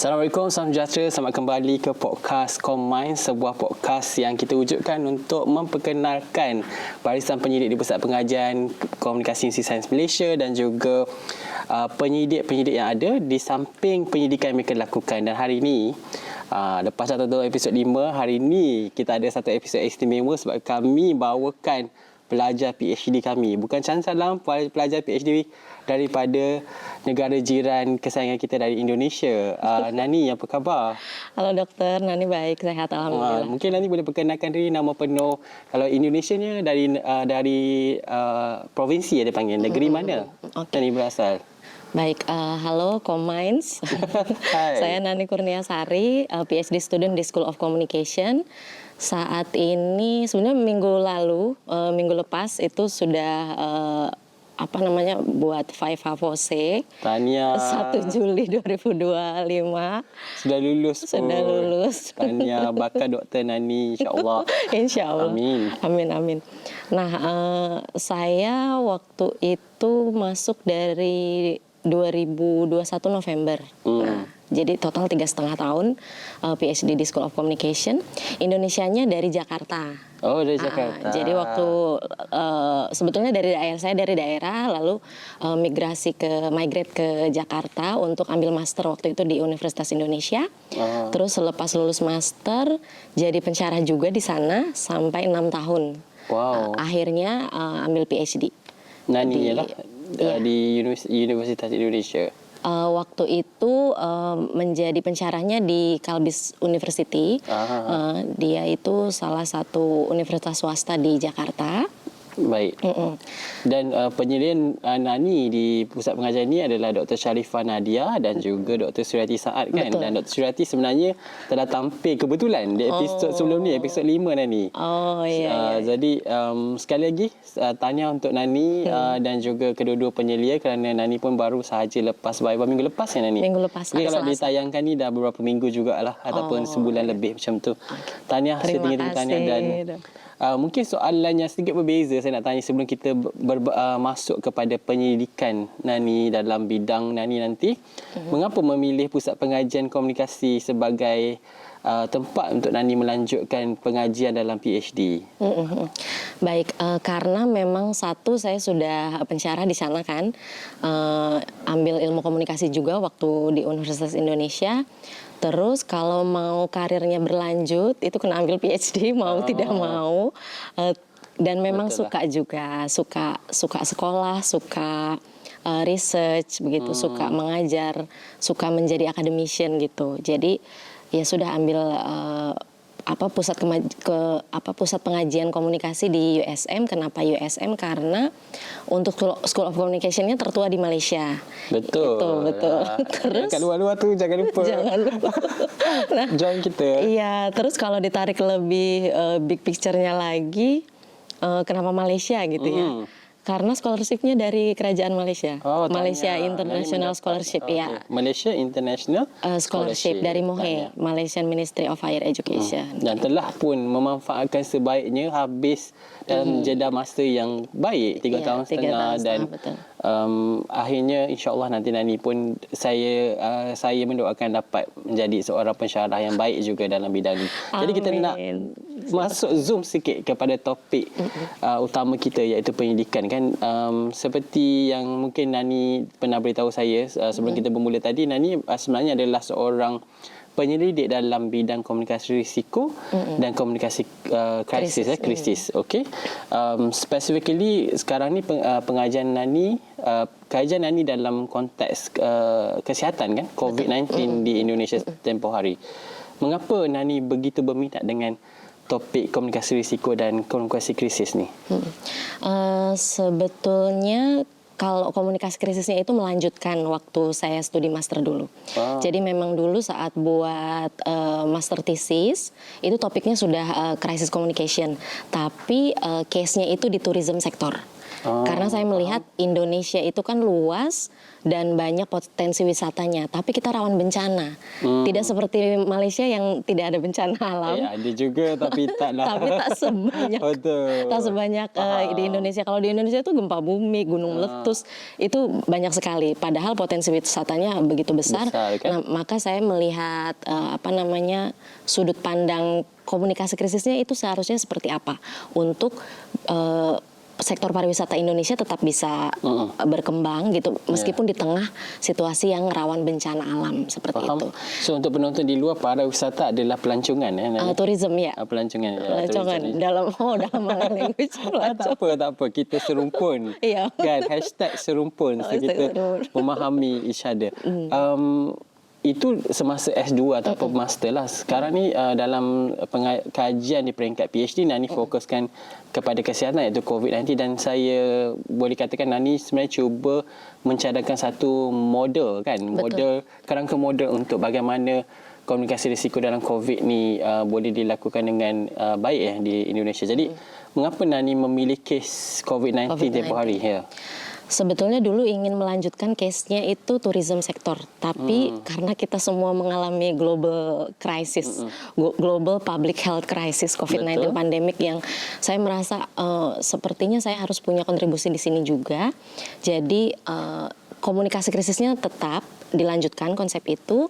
Assalamualaikum, salam sejahtera. Selamat kembali ke podcast Combine, sebuah podcast yang kita wujudkan untuk memperkenalkan barisan penyidik di Pusat Pengajian Komunikasi Institusi Sains Malaysia dan juga penyidik-penyidik yang ada di samping penyidikan yang mereka lakukan. Dan hari ini, lepas satu episod 5, hari ini kita ada satu episod istimewa sebab kami bawakan pelajar PhD kami. Bukan salam, pelajar PhD daripada negara jiran kesayangan kita dari Indonesia. Nani, apa khabar? Halo dokter, Nani baik, sehat alhamdulillah. Mungkin Nani boleh perkenalkan diri, nama penuh. Kalau Indonesianya dari provinsi ada panggil, negeri mana? Okay. Nani berasal. Baik, halo Combines. Saya Nani Kurniasari, PhD student di School of Communication. Saat ini sebenarnya minggu lepas itu sudah buat 5 Havose. Tahniah. 1 Juli 2025. Sudah lulus. Sudah lulus. Tahniah bakal Dr. Nani, insyaAllah. InsyaAllah. Amin. Nah, saya waktu itu masuk dari 2021 November. Nah, jadi total 3,5 tahun PhD di School of Communication. Indonesianya dari Jakarta. Oh, dari Jakarta. Jadi waktu sebetulnya saya dari daerah, lalu migrate ke Jakarta untuk ambil master waktu itu di Universitas Indonesia. Terus selepas lulus master jadi pensyarah juga di sana sampai 6 tahun. Wow. Akhirnya ambil PhD. Nani di Universitas Indonesia. Waktu itu menjadi pensyarahnya di Kalbis University. Dia itu salah satu universitas swasta di Jakarta. Baik. Dan penyelidikan Nani di pusat pengajian ini adalah Dr. Sharifah Nadia dan juga Dr. Suryati Saad kan. Betul. Dan Dr. Suryati sebenarnya telah tampil kebetulan di episod sebelum ni, episod 5 Nani. Jadi sekali lagi tanya untuk Nani dan juga kedua-dua penyelia kerana Nani pun baru sahaja lepas beberapa minggu lepas ya Nani. Minggu lepas. Jadi kalau ditayangkan ni dah beberapa minggu jugalah ataupun sebulan lebih macam tu. Tanya setinggi-tinggi tanya dan mungkin soalan yang sedikit berbeza saya nak tanya sebelum kita masuk kepada penyelidikan Nani dalam bidang Nani nanti. Mengapa memilih Pusat Pengajian Komunikasi sebagai tempat untuk Nani melanjutkan pengajian dalam PhD? Baik, karena memang satu saya sudah pensyarah di sana kan, ambil ilmu komunikasi juga waktu di Universitas Indonesia. Terus kalau mau karirnya berlanjut itu kena ambil PhD mau tidak mau, dan memang suka juga, suka sekolah, suka research begitu, suka mengajar, suka menjadi academician gitu. Jadi ya sudah ambil pusat pengajian komunikasi di USM. Kenapa USM? Karena untuk School of Communication-nya tertua di Malaysia. Betul. Betul. Terus kat luar-luar tu jangan lupa. Nah, join kita. Iya, terus kalau ditarik lebih big picture-nya lagi, kenapa Malaysia gitu ya? Karena scholarship-nya dari kerajaan Malaysia. Malaysia International Scholarship ya. Malaysia International Scholarship dari MOHE, Malaysian Ministry of Higher Education. Dan telah pun memanfaatkan sebaiknya habis dalam jeda masa yang baik 3 tahun setengah dan akhirnya insya-Allah nanti Nani pun saya mendoakan dapat menjadi seorang pensyarah yang baik juga dalam bidang ini. Jadi kita nak masuk zoom sikit kepada topik utama kita iaitu pendidikan kan. Seperti yang mungkin Nani pernah beritahu saya sebelum kita bermula tadi, Nani sebenarnya adalah seorang penyelidik dalam bidang komunikasi risiko dan komunikasi krisis. Okey. Specifically sekarang ni kajian Nani dalam konteks kesihatan kan, COVID-19 di Indonesia tempoh hari. Mengapa Nani begitu berminat dengan topik komunikasi risiko dan komunikasi krisis ni? Sebetulnya kalau komunikasi krisisnya itu melanjutkan waktu saya studi master dulu. Jadi memang dulu saat buat master thesis itu topiknya sudah crisis communication, tapi case-nya itu di tourism sektor. Karena saya melihat Indonesia itu kan luas dan banyak potensi wisatanya, tapi kita rawan bencana. Tidak seperti Malaysia yang tidak ada bencana alam. Ya, ada juga tapi taklah. Tapi tak sebanyak Betul. tak sebanyak di Indonesia. Kalau di Indonesia itu gempa bumi, gunung meletus, itu banyak sekali. Padahal potensi wisatanya begitu besar. Kan? Nah, maka saya melihat sudut pandang komunikasi krisisnya itu seharusnya seperti apa untuk sektor pariwisata Indonesia tetap bisa berkembang gitu, meskipun di tengah situasi yang rawan bencana alam seperti itu. So untuk penonton di luar, pariwisata adalah pelancongan tourism ya. Pelancongan. Pelancongan dalam Malay language. Tak apa, kita serumpun. Kan #serumpun, so kita memahami each other. Itu semasa S2 ataupun master lah. Sekarang ni dalam kajian di peringkat PhD, Nani fokuskan kepada kesihatan iaitu COVID-19, dan saya boleh katakan Nani sebenarnya cuba mencadangkan satu model kan. Kerangka model untuk bagaimana komunikasi risiko dalam COVID ni boleh dilakukan dengan baik di Indonesia. Jadi mengapa Nani memilih kes COVID-19 tempoh hari? Sebetulnya dulu ingin melanjutkan case-nya itu tourism sektor, tapi karena kita semua mengalami global crisis, global public health crisis, COVID-19 pandemic, yang saya merasa sepertinya saya harus punya kontribusi di sini juga. Jadi komunikasi krisisnya tetap dilanjutkan konsep itu,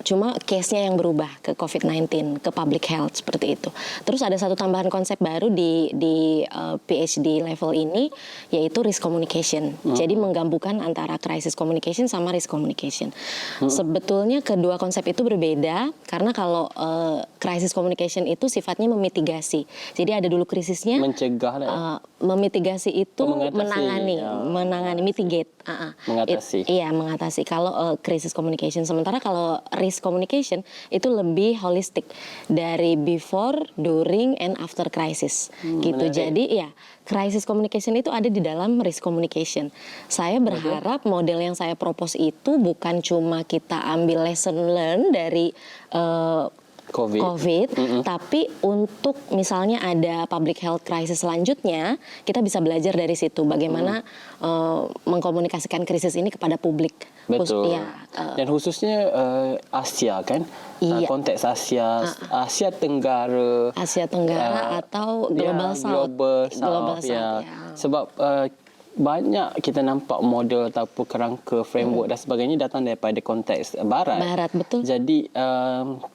cuma case-nya yang berubah ke COVID-19, ke public health seperti itu. Terus ada satu tambahan konsep baru di PhD level ini, yaitu risk communication. Jadi menggabungkan antara crisis communication sama risk communication. Sebetulnya kedua konsep itu berbeda, karena kalau crisis communication itu sifatnya memitigasi. Jadi ada dulu krisisnya, mencegah memitigasi itu menangani, mitigate. Mengatasi. Mengatasi. Kalau crisis communication, sementara kalau risk communication itu lebih holistik, dari before, during, and after crisis. Gitu. Menarik. Jadi crisis communication itu ada di dalam risk communication. Saya berharap model yang saya propose itu bukan cuma kita ambil lesson learn dari COVID, tapi untuk misalnya ada public health crisis selanjutnya, kita bisa belajar dari situ bagaimana mengkomunikasikan krisis ini kepada publik. Betul. Dan khususnya Asia kan, konteks Asia Tenggara, atau Global South. Global South. Sebab banyak kita nampak model ataupun kerangka framework dan sebagainya datang daripada konteks Barat. Betul. Jadi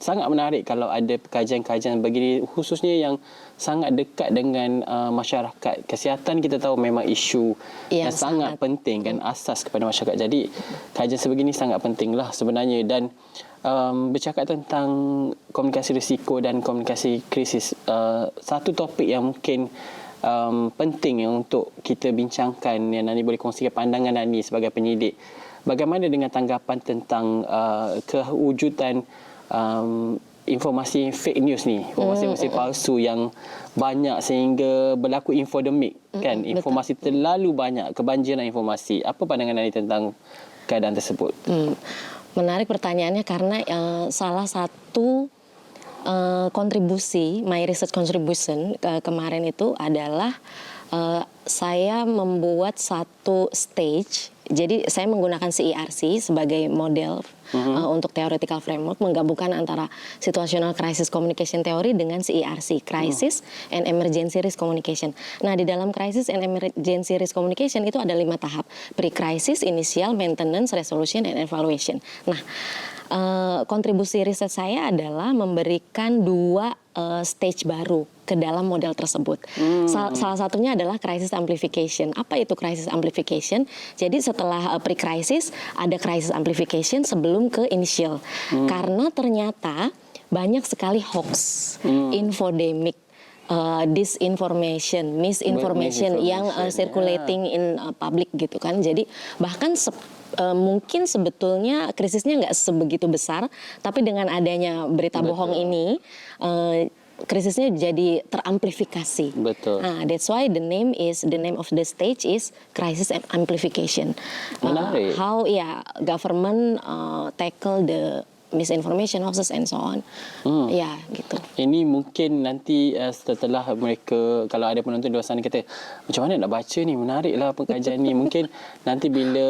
sangat menarik kalau ada kajian-kajian begini, khususnya yang sangat dekat dengan masyarakat. Kesihatan kita tahu memang isu yang sangat penting kan, asas kepada masyarakat. Jadi kajian sebegini sangat penting lah sebenarnya. Dan bercakap tentang komunikasi risiko dan komunikasi krisis, satu topik yang mungkin penting untuk kita bincangkan, yang Nani boleh kongsikan pandangan Nani sebagai penyidik. Bagaimana dengan tanggapan tentang kewujudan informasi fake news ni, informasi palsu yang banyak sehingga berlaku infodemik kan, informasi terlalu banyak, kebanjiran informasi. Apa pandangan Nani tentang keadaan tersebut? Menarik pertanyaannya, karena salah satu kontribusi, my research contribution kemarin itu adalah saya membuat satu stage. Jadi saya menggunakan CERC sebagai model untuk theoretical framework, menggabungkan antara situational crisis communication theory dengan CERC, crisis and emergency risk communication. Nah, di dalam crisis and emergency risk communication itu ada 5 tahap: pre-crisis, initial, maintenance, resolution, and evaluation. Nah, kontribusi riset saya adalah memberikan 2 stage baru ke dalam model tersebut. Salah satunya adalah crisis amplification. Apa itu crisis amplification? Jadi setelah pre-crisis ada crisis amplification sebelum ke initial. Karena ternyata banyak sekali hoax, infodemic, disinformation, misinformation yang circulating in public gitu kan. Jadi bahkan mungkin sebetulnya krisisnya nggak sebegitu besar, tapi dengan adanya berita bohong ini, krisisnya jadi teramplifikasi. Betul. That's why the name of the stage is crisis amplification. Menarik. How government tackle the misinformation, hoaxes and so on. Ya, gitu. Ini mungkin nanti setelah mereka, kalau ada penonton di luar sana kata, macam mana nak baca ni, menariklah pengkajian ni. Mungkin nanti bila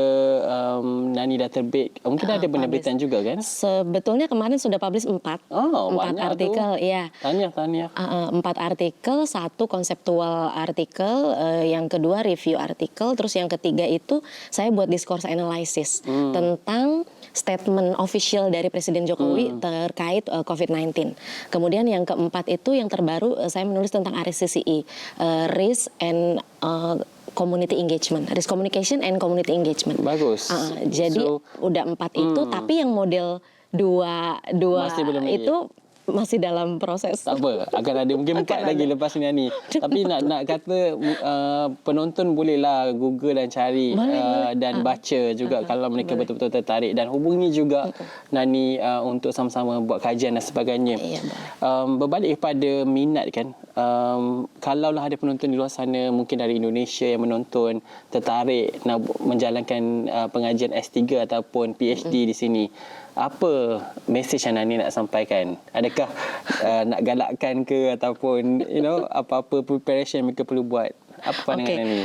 Nani dah terbit, mungkin ada penerbitan juga kan? Sebetulnya kemarin sudah publish 4 artikel. Ya. Tahniah. 4 artikel, 1 konseptual artikel, yang kedua review artikel, terus yang ketiga itu saya buat discourse analysis tentang statement official dari Presiden Jokowi terkait COVID-19. Kemudian yang keempat itu yang terbaru, saya menulis tentang RSCCE, risk and community engagement, risk communication and community engagement. Bagus. Jadi udah 4 itu, tapi yang model dua itu masih dalam proses. Tak apa, akan ada mungkin 4 lagi lepas ni. Tapi nak kata penonton bolehlah Google dan cari dan baca juga kalau mereka betul-betul tertarik, dan hubungi juga Nani untuk sama-sama buat kajian dan sebagainya. Berbalik kepada minat kan, kalaulah ada penonton di luar sana mungkin dari Indonesia yang menonton tertarik nak menjalankan pengajian S3 ataupun PhD di sini, apa mesej yang Nani nak sampaikan? Adakah nak galakkan ke, ataupun apa-apa preparation mereka perlu buat? Apa pandangan Nani?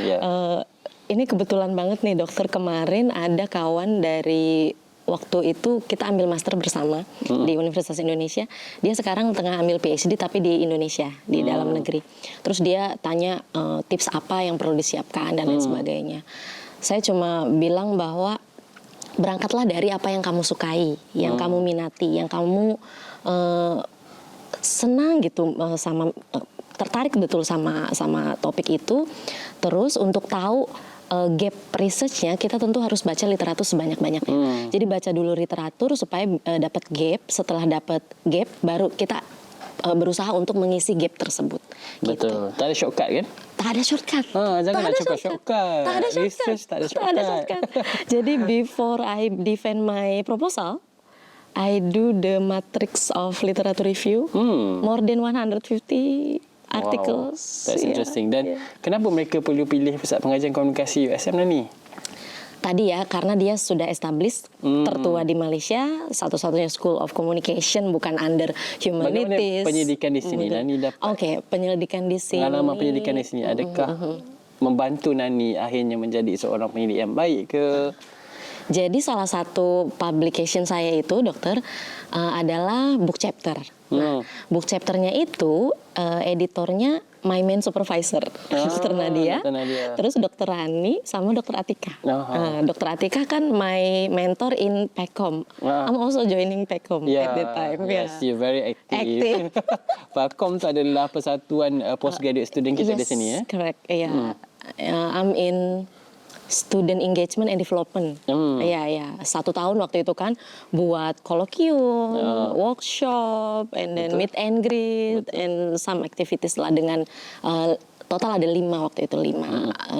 Ini kebetulan banget nih dokter, kemarin ada kawan dari waktu itu kita ambil master bersama di Universitas Indonesia. Dia sekarang tengah ambil PhD tapi di Indonesia, di dalam negeri. Terus dia tanya tips apa yang perlu disiapkan dan lain sebagainya. Saya cuma bilang bahwa berangkatlah dari apa yang kamu sukai, yang kamu minati, yang kamu senang gitu, tertarik betul sama topik itu. Terus untuk tahu gap research-nya, kita tentu harus baca literatur sebanyak-banyaknya. Jadi baca dulu literatur supaya dapat gap. Setelah dapat gap, baru kita berusaha untuk mengisi gap tersebut. Betul. Gitu. Tak ada shortcut kan? Tak ada shortcut. Jangan nak cuba shortcut. Tak ada shortcut. Research tak ada shortcut. Jadi before I defend my proposal, I do the matrix of literature review. More than 150 articles. Wow, that's interesting. Dan kenapa mereka perlu pilih Pusat Pengajian Komunikasi USM Nani? Tadi ya, karena dia sudah established, tertua di Malaysia, satu-satunya School of Communication, bukan under humanities. Bagaimana penyelidikan di sini? Nani dapat penyelidikan di sini. pengalaman penyelidikan di sini, adakah membantu Nani akhirnya menjadi seorang penyelidik yang baik ke? Jadi salah satu publication saya itu, dokter, adalah book chapter. Nah, book chapternya itu editornya my main supervisor, Dr. Nadia. Terus Dr. Rani sama Dr. Atika. Dr. Atika kan my mentor in PECOM. I'm also joining PECOM at that time. Yes, you're very active. PECOM tu adalah persatuan postgraduate student kita di sini ya. Correct. I'm in student engagement and development. Ya, 1 tahun waktu itu kan buat kolokvium, workshop, and then meet and greet, and some activities lah dengan total ada 5 waktu itu, 5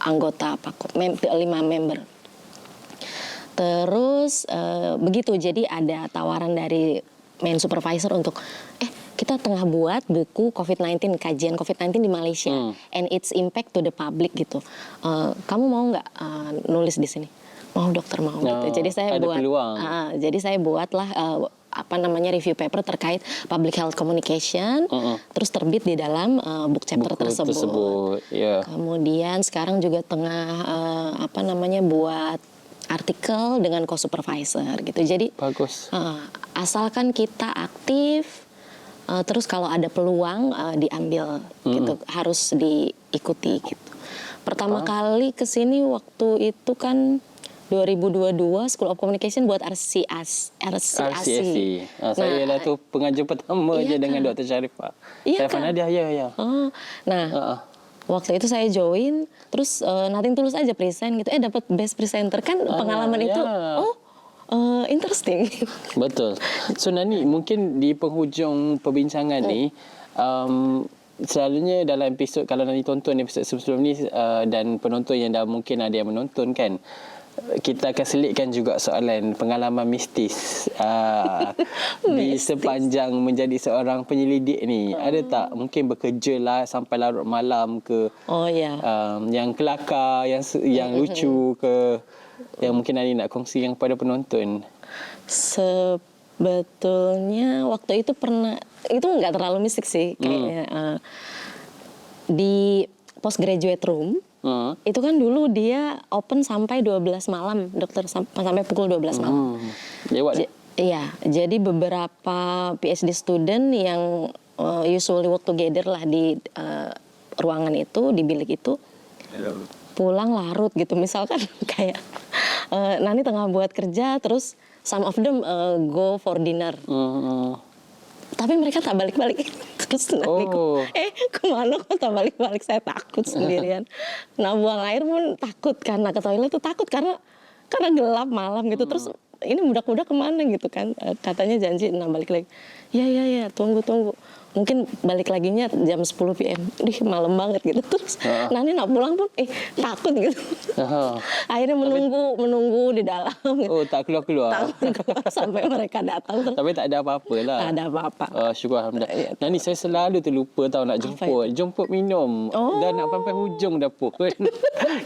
anggota PAKOM, 5 member. Terus begitu, jadi ada tawaran dari main supervisor untuk kita tengah buat buku COVID-19, kajian COVID-19 di Malaysia, and its impact to the public gitu. Kamu mau nggak nulis di sini? Mau dokter, mau gitu. Jadi saya buat, jadi saya buatlah review paper terkait public health communication, terus terbit di dalam book chapter tersebut. Kemudian sekarang juga tengah buat artikel dengan co-supervisor gitu. Jadi bagus. Asalkan kita aktif. Terus kalau ada peluang diambil gitu, harus diikuti gitu. Pertama kali kesini waktu itu kan 2022 School of Communication buat RCSC. Saya lah tu pengajar pertama je dengan Dr. Sharifah. Sharifah Nadia, ya. Waktu itu saya join, terus nothing tulus aja present gitu. Dapat best presenter kan, pengalaman itu. Interesting. Betul. So Nani, mungkin di penghujung perbincangan ni, selalunya dalam episod, kalau Nani tonton episod sebelum ni dan penonton yang dah mungkin ada yang menonton kan, kita akan selitkan juga soalan pengalaman mistis di sepanjang menjadi seorang penyelidik ni. Ada tak mungkin bekerja lah sampai larut malam ke? Yang kelakar, yang lucu ke, yang mungkin Nani nak kongsi yang pada penonton? Sebetulnya waktu itu itu nggak terlalu mistik sih kayaknya. Di postgraduate room, itu kan dulu dia open sampai 12 malam, dokter, sampai pukul 12 malam. Iya, jadi beberapa PhD student yang usually work together lah di ruangan itu, di bilik itu, pulang larut gitu. Misalkan kayak Nani tengah buat kerja, terus some of them go for dinner. Tapi mereka tak balik-balik. Terus Naniku, kemana kok tak balik-balik? Saya takut sendirian. Nah, buang air pun takut, karena ke toilet tuh takut karena gelap malam gitu. Terus ini budak-budak kemana gitu kan? Katanya janji, nah balik lagi. Ya, tunggu. Mungkin balik laginya jam 10 PM. Malam banget gitu. Terus Nani nak pulang pun takut gitu. Akhirnya menunggu di dalam gitu. Oh, tak keluar-keluar. Sampai mereka datang. Tapi tak ada apa-apa lah. Tak ada apa-apa. Syukur Alhamdulillah. Nani, saya selalu terlupa tahu nak jemput minum. Dah nak sampai hujung dah pun.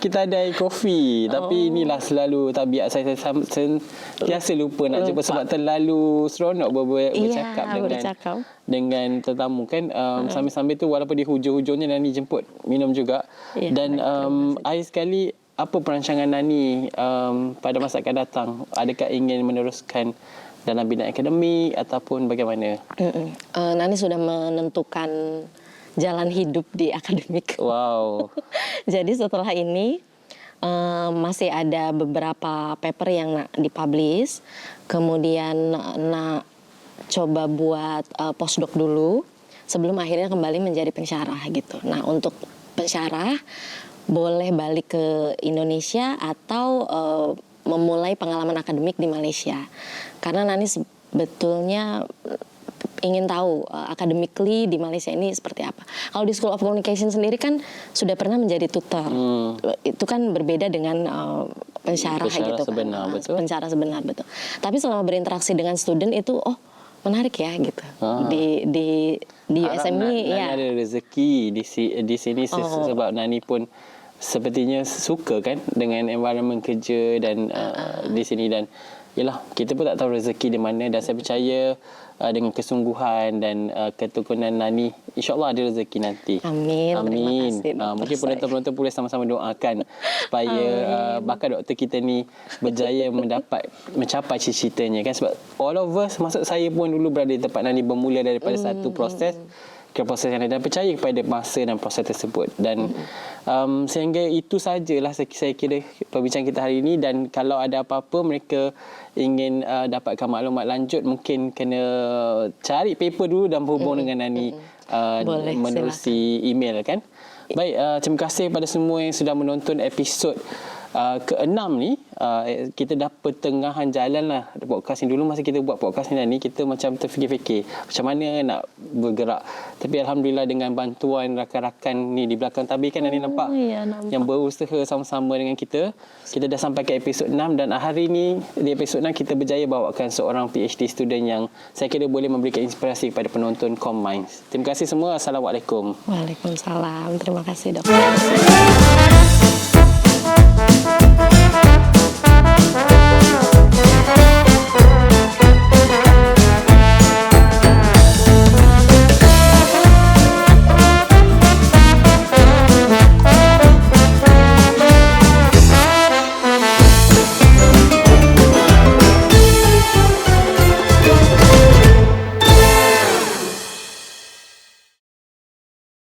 Kita ada air kopi. Tapi inilah selalu tabiat saya sentiasa lupa nak jemput sebab terlalu seronok bercakap dengan tetamu kan. Sambil-sambil tu walaupun di hujung-hujungnya Nani jemput minum juga. Dan akhir sekali, apa perancangan Nani pada masa akan datang? Adakah ingin meneruskan dalam bidang akademik ataupun bagaimana? Nani sudah menentukan jalan hidup di akademik. Wow. Jadi setelah ini masih ada beberapa paper yang nak dipublish, kemudian nak coba buat postdoc dulu sebelum akhirnya kembali menjadi pensyarah gitu. Nah, untuk pensyarah boleh balik ke Indonesia atau memulai pengalaman akademik di Malaysia. Karena Nani sebetulnya ingin tahu academically di Malaysia ini seperti apa. Kalau di School of Communication sendiri kan sudah pernah menjadi tutor. Itu kan berbeda dengan pensyarah gitu sebenar, kan. betul. Pensyarah sebenar, betul. Tapi selama berinteraksi dengan student itu menarik ya gitu. Di USM ini ya. Ada rezeki di sini sebab Nani pun sepertinya suka kan dengan environment kerja dan di sini, dan yalah, kita pun tak tahu rezeki di mana, dan saya percaya dengan kesungguhan dan ketekunan Nani, insya-Allah ada rezeki nanti. Amin. Terima kasih, mungkin penonton-penonton boleh sama-sama doakan supaya bakal doktor kita ni berjaya mencapai cita-citanya kan, sebab all of us, maksud saya pun dulu berada di tempat Nani, bermula daripada satu proses ke proses yang lain, dan percaya kepada masa dan proses tersebut. Dan sehingga itu sajalah saya kira perbincangan kita hari ini. Dan kalau ada apa-apa mereka ingin dapatkan maklumat lanjut, mungkin kena cari paper dulu dan berhubung dengan Nani menerusi email kan. Baik, terima kasih kepada semua yang sudah menonton episod ke-6 ni. Kita dah pertengahan jalan lah podcast ni. Dulu masa kita buat podcast ni, kita macam terfikir-fikir macam mana nak bergerak. Tapi Alhamdulillah dengan bantuan rakan-rakan ni di belakang tabir kan, Nani nampak yang berusaha sama-sama dengan kita dah sampai ke episod 6. Dan hari ni di episod 6 kita berjaya bawakan seorang PhD student yang saya kira boleh memberikan inspirasi kepada penonton ComMinds. Terima kasih semua. Assalamualaikum. Waalaikumsalam. Terima kasih, Dokter.